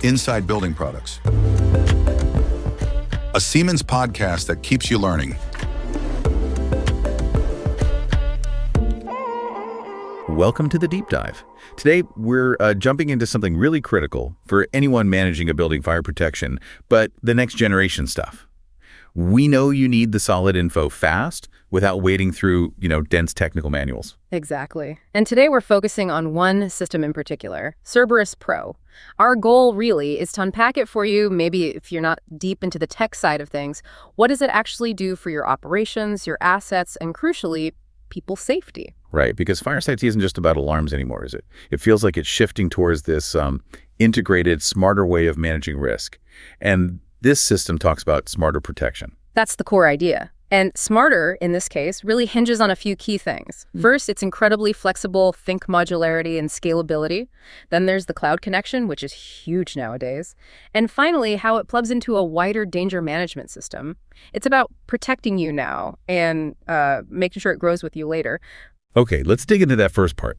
Inside Building Products, a Siemens podcast that keeps you learning. Welcome to the Deep Dive. Today, we're jumping into something really critical for anyone managing a building fire protection, but the next generation stuff. We know you need the solid info fast without wading through, dense technical manuals. Exactly. And today we're focusing on one system in particular, Cerberus PRO. Our goal really is to unpack it for you, maybe if you're not deep into the tech side of things. What does it actually do for your operations, your assets, and crucially, people's safety? Right, because fire safety isn't just about alarms anymore, is it? It feels like it's shifting towards this integrated, smarter way of managing risk. And this system talks about smarter protection. That's the core idea. And smarter, in this case, really hinges on a few key things. First, it's incredibly flexible, think modularity and scalability. Then there's the cloud connection, which is huge nowadays. And finally, how it plugs into a wider danger management system. It's about protecting you now and making sure it grows with you later. Okay, let's dig into that first part.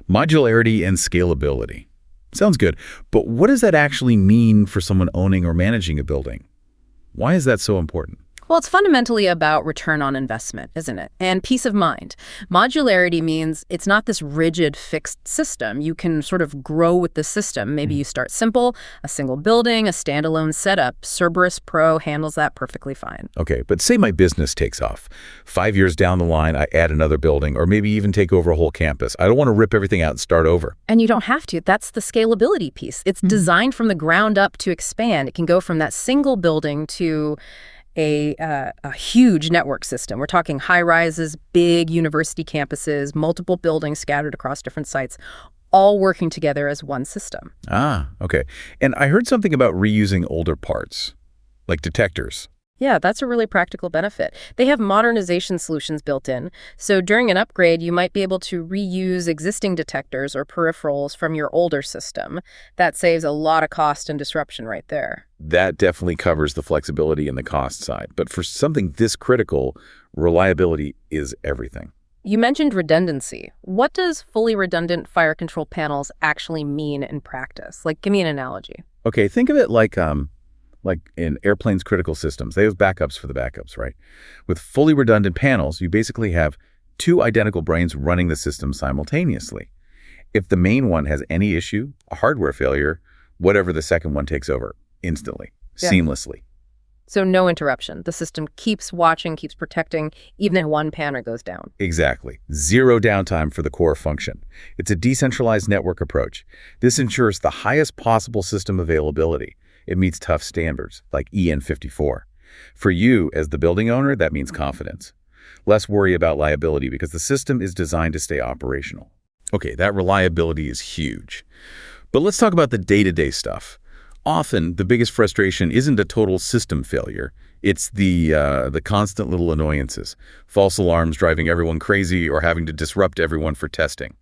Modularity and scalability. Sounds good, but what does that actually mean for someone owning or managing a building? Why is that so important? Well, it's fundamentally about return on investment, isn't it? And peace of mind. Modularity means it's not this rigid, fixed system. You can sort of grow with the system. Maybe you start simple, a single building, a standalone setup. Cerberus PRO handles that perfectly fine. Okay, but say my business takes off. 5 years down the line, I add another building or maybe even take over a whole campus. I don't want to rip everything out and start over. And you don't have to. That's the scalability piece. It's designed from the ground up to expand. It can go from that single building to a huge network system. We're talking high-rises, big university campuses, multiple buildings scattered across different sites, all working together as one system. Ah, okay. And I heard something about reusing older parts, like detectors. Yeah, that's a really practical benefit. They have modernization solutions built in. So during an upgrade, you might be able to reuse existing detectors or peripherals from your older system. That saves a lot of cost and disruption right there. That definitely covers the flexibility and the cost side. But for something this critical, reliability is everything. You mentioned redundancy. What does fully redundant fire control panels actually mean in practice? Give me an analogy. Okay, think of it like in airplanes' critical systems. They have backups for the backups, right? With fully redundant panels, you basically have two identical brains running the system simultaneously. If the main one has any issue, a hardware failure, whatever the second one takes over instantly, seamlessly. So no interruption. The system keeps watching, keeps protecting, even if one panel goes down. Exactly. Zero downtime for the core function. It's a decentralized network approach. This ensures the highest possible system availability. It meets tough standards, like EN54. For you, as the building owner, that means confidence. Less worry about liability because the system is designed to stay operational. Okay, that reliability is huge. But let's talk about the day-to-day stuff. Often, the biggest frustration isn't a total system failure. It's the constant little annoyances. False alarms driving everyone crazy or having to disrupt everyone for testing.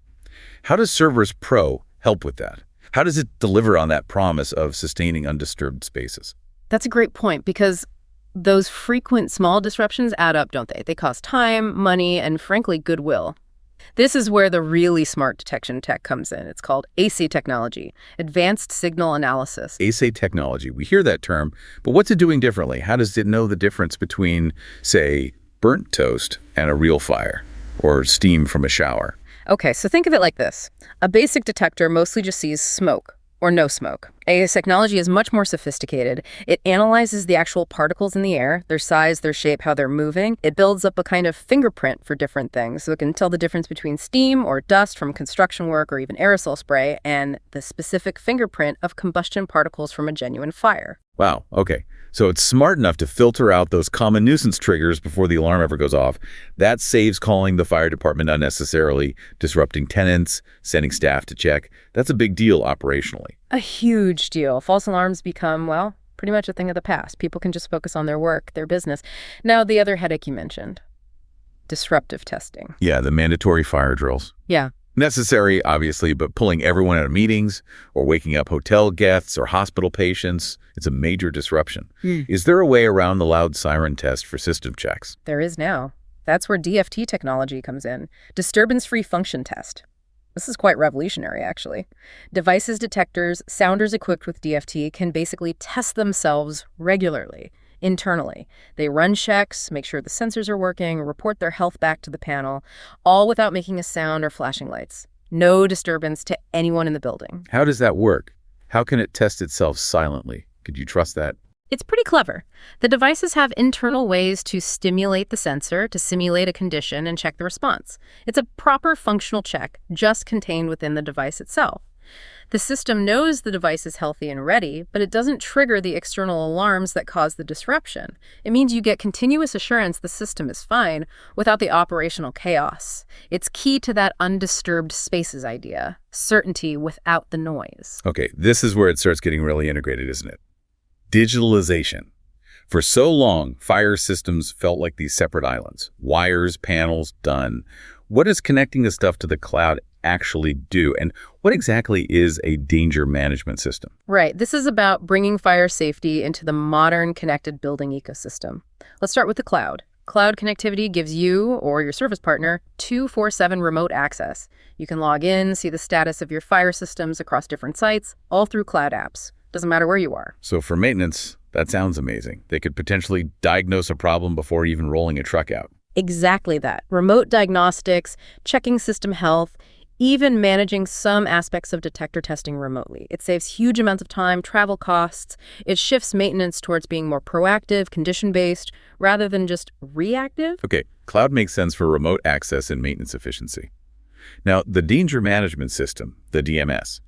How does Cerberus PRO help with that? How does it deliver on that promise of sustaining undisturbed spaces? That's a great point because those frequent small disruptions add up, don't they? They cost time, money, and frankly, goodwill. This is where the really smart detection tech comes in. It's called AC technology, Advanced Signal Analysis. AC technology, we hear that term, but what's it doing differently? How does it know the difference between, say, burnt toast and a real fire or steam from a shower? Okay, so think of it like this. A basic detector mostly just sees smoke or no smoke. AS technology is much more sophisticated. It analyzes the actual particles in the air, their size, their shape, how they're moving. It builds up a kind of fingerprint for different things, so it can tell the difference between steam or dust from construction work or even aerosol spray and the specific fingerprint of combustion particles from a genuine fire. Wow, okay. So it's smart enough to filter out those common nuisance triggers before the alarm ever goes off. That saves calling the fire department unnecessarily, disrupting tenants, sending staff to check. That's a big deal operationally. A huge deal. False alarms become, pretty much a thing of the past. People can just focus on their work, their business. Now, the other headache you mentioned, disruptive testing. Yeah, the mandatory fire drills. Yeah. Necessary, obviously, but pulling everyone out of meetings or waking up hotel guests or hospital patients, it's a major disruption. Is there a way around the loud siren test for system checks? There is now. That's where DFT technology comes in. Disturbance-free function test. This is quite revolutionary, actually. Devices, detectors, sounders equipped with DFT can basically test themselves regularly, internally. They run checks, make sure the sensors are working, report their health back to the panel, all without making a sound or flashing lights. No disturbance to anyone in the building. How does that work? How can it test itself silently? Could you trust that? It's pretty clever. The devices have internal ways to stimulate the sensor, to simulate a condition and check the response. It's a proper functional check, just contained within the device itself. The system knows the device is healthy and ready, but it doesn't trigger the external alarms that cause the disruption. It means you get continuous assurance the system is fine without the operational chaos. It's key to that undisturbed spaces idea, certainty without the noise. Okay, this is where it starts getting really integrated, isn't it? Digitalization. For so long, fire systems felt like these separate islands. Wires, panels, done. What does connecting the stuff to the cloud actually do? And what exactly is a danger management system? Right. This is about bringing fire safety into the modern connected building ecosystem. Let's start with the cloud. Cloud connectivity gives you or your service partner 24/7 remote access. You can log in, see the status of your fire systems across different sites, all through cloud apps. Doesn't matter where you are. So for maintenance, that sounds amazing. They could potentially diagnose a problem before even rolling a truck out. Exactly that. Remote diagnostics, checking system health, even managing some aspects of detector testing remotely. It saves huge amounts of time, travel costs. It shifts maintenance towards being more proactive, condition-based, rather than just reactive. Okay, cloud makes sense for remote access and maintenance efficiency. Now, the danger management system, the DMS.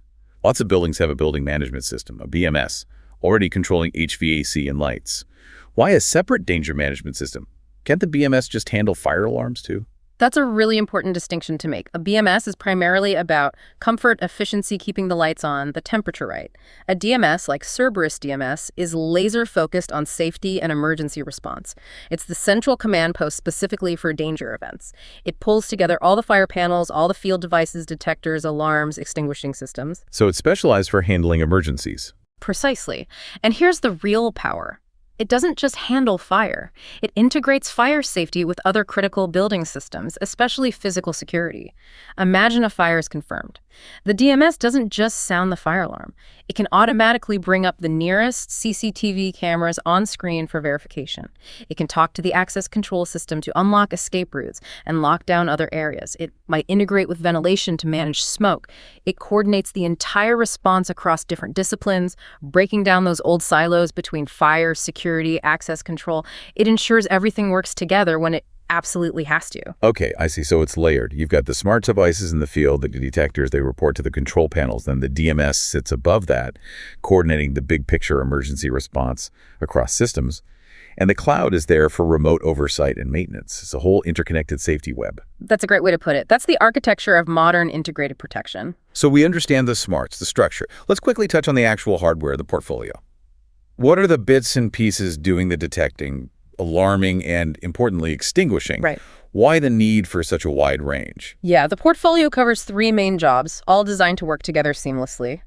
Lots of buildings have a building management system, a BMS, already controlling HVAC and lights. Why a separate danger management system? Can't the BMS just handle fire alarms too? That's a really important distinction to make. A BMS is primarily about comfort, efficiency, keeping the lights on, the temperature right. A DMS, like Cerberus DMS, is laser-focused on safety and emergency response. It's the central command post specifically for danger events. It pulls together all the fire panels, all the field devices, detectors, alarms, extinguishing systems. So it's specialized for handling emergencies. Precisely. And here's the real power. It doesn't just handle fire. It integrates fire safety with other critical building systems, especially physical security. Imagine a fire is confirmed. The DMS doesn't just sound the fire alarm. It can automatically bring up the nearest CCTV cameras on screen for verification. It can talk to the access control system to unlock escape routes and lock down other areas. It might integrate with ventilation to manage smoke. It coordinates the entire response across different disciplines, breaking down those old silos between fire, security, access control. It ensures everything works together when it absolutely has to. Okay, I see. So it's layered. You've got the smart devices in the field, the detectors, they report to the control panels. Then the DMS sits above that, coordinating the big picture emergency response across systems. And the cloud is there for remote oversight and maintenance. It's a whole interconnected safety web. That's a great way to put it. That's the architecture of modern integrated protection. So we understand the smarts, the structure. Let's quickly touch on the actual hardware, the portfolio. What are the bits and pieces doing the detecting, alarming, and importantly, extinguishing? Right. Why the need for such a wide range? Yeah, the portfolio covers 3 main jobs, all designed to work together seamlessly.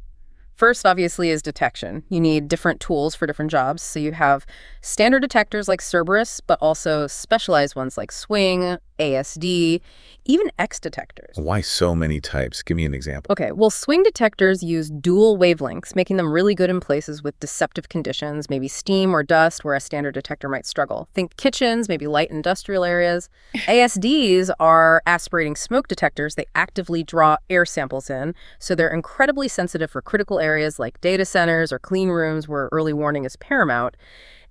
First, obviously, is detection. You need different tools for different jobs. So you have standard detectors like Cerberus, but also specialized ones like Swing, ASD, even X detectors. Why so many types? Give me an example. Okay, well, Swing detectors use dual wavelengths, making them really good in places with deceptive conditions, maybe steam or dust, where a standard detector might struggle. Think kitchens, maybe light industrial areas. ASDs are aspirating smoke detectors. They actively draw air samples in, so they're incredibly sensitive for critical areas like data centers or clean rooms where early warning is paramount.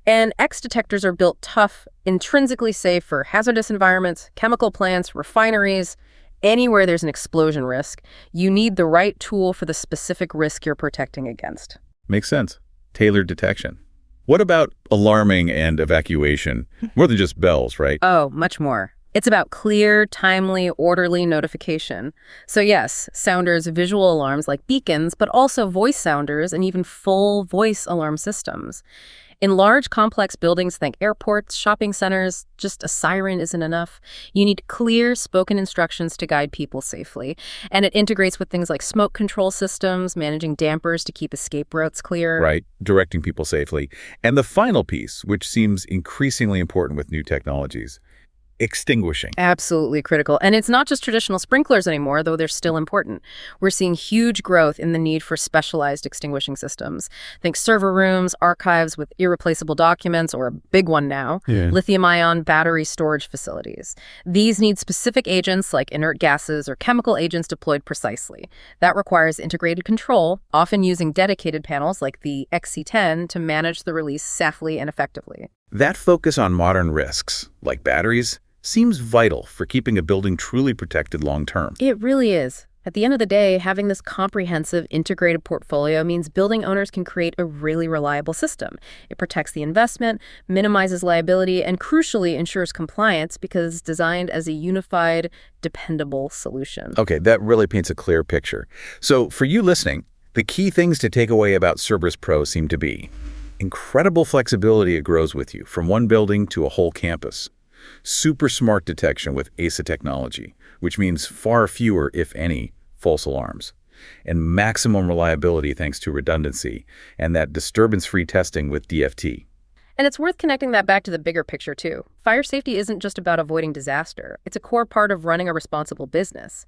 And X detectors are built tough, intrinsically safe for hazardous environments, chemical plants, refineries, anywhere there's an explosion risk. You need the right tool for the specific risk you're protecting against. Makes sense. Tailored detection. What about alarming and evacuation? More than just bells, right? Oh, much more. It's about clear, timely, orderly notification. So yes, sounders, visual alarms like beacons, but also voice sounders and even full voice alarm systems. In large, complex buildings, think airports, shopping centers, just a siren isn't enough. You need clear, spoken instructions to guide people safely. And it integrates with things like smoke control systems, managing dampers to keep escape routes clear. Right, directing people safely. And the final piece, which seems increasingly important with new technologies, extinguishing. Absolutely critical. And it's not just traditional sprinklers anymore, though they're still important. We're seeing huge growth in the need for specialized extinguishing systems. Think server rooms, archives with irreplaceable documents, or a big one now, lithium-ion battery storage facilities. These need specific agents like inert gases or chemical agents deployed precisely. That requires integrated control, often using dedicated panels like the XC10 to manage the release safely and effectively. That focus on modern risks, like batteries, seems vital for keeping a building truly protected long-term. It really is. At the end of the day, having this comprehensive, integrated portfolio means building owners can create a really reliable system. It protects the investment, minimizes liability, and crucially ensures compliance because it's designed as a unified, dependable solution. Okay, that really paints a clear picture. So for you listening, the key things to take away about Cerberus Pro seem to be incredible flexibility it grows with you, from one building to a whole campus. Super smart detection with ASA technology, which means far fewer, if any, false alarms. And maximum reliability thanks to redundancy and that disturbance-free testing with DFT. And it's worth connecting that back to the bigger picture, too. Fire safety isn't just about avoiding disaster. It's a core part of running a responsible business.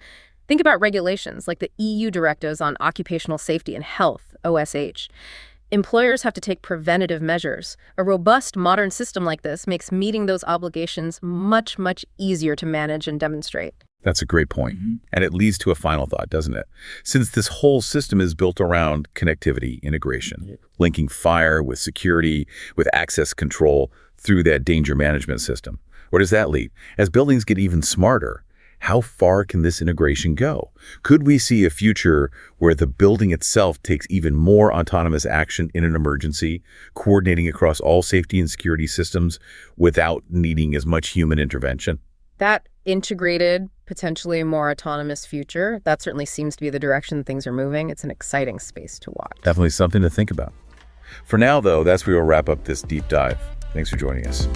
Think about regulations like the EU directives on occupational safety and health, OSH. Employers have to take preventative measures. A robust, modern system like this makes meeting those obligations much, much easier to manage and demonstrate. That's a great point. And it leads to a final thought, doesn't it? Since this whole system is built around connectivity integration, linking fire with security, with access control through that danger management system. Where does that lead? As buildings get even smarter, how far can this integration go? Could we see a future where the building itself takes even more autonomous action in an emergency, coordinating across all safety and security systems without needing as much human intervention? That integrated, potentially more autonomous future, that certainly seems to be the direction things are moving. It's an exciting space to watch. Definitely something to think about. For now, though, that's where we'll wrap up this deep dive. Thanks for joining us.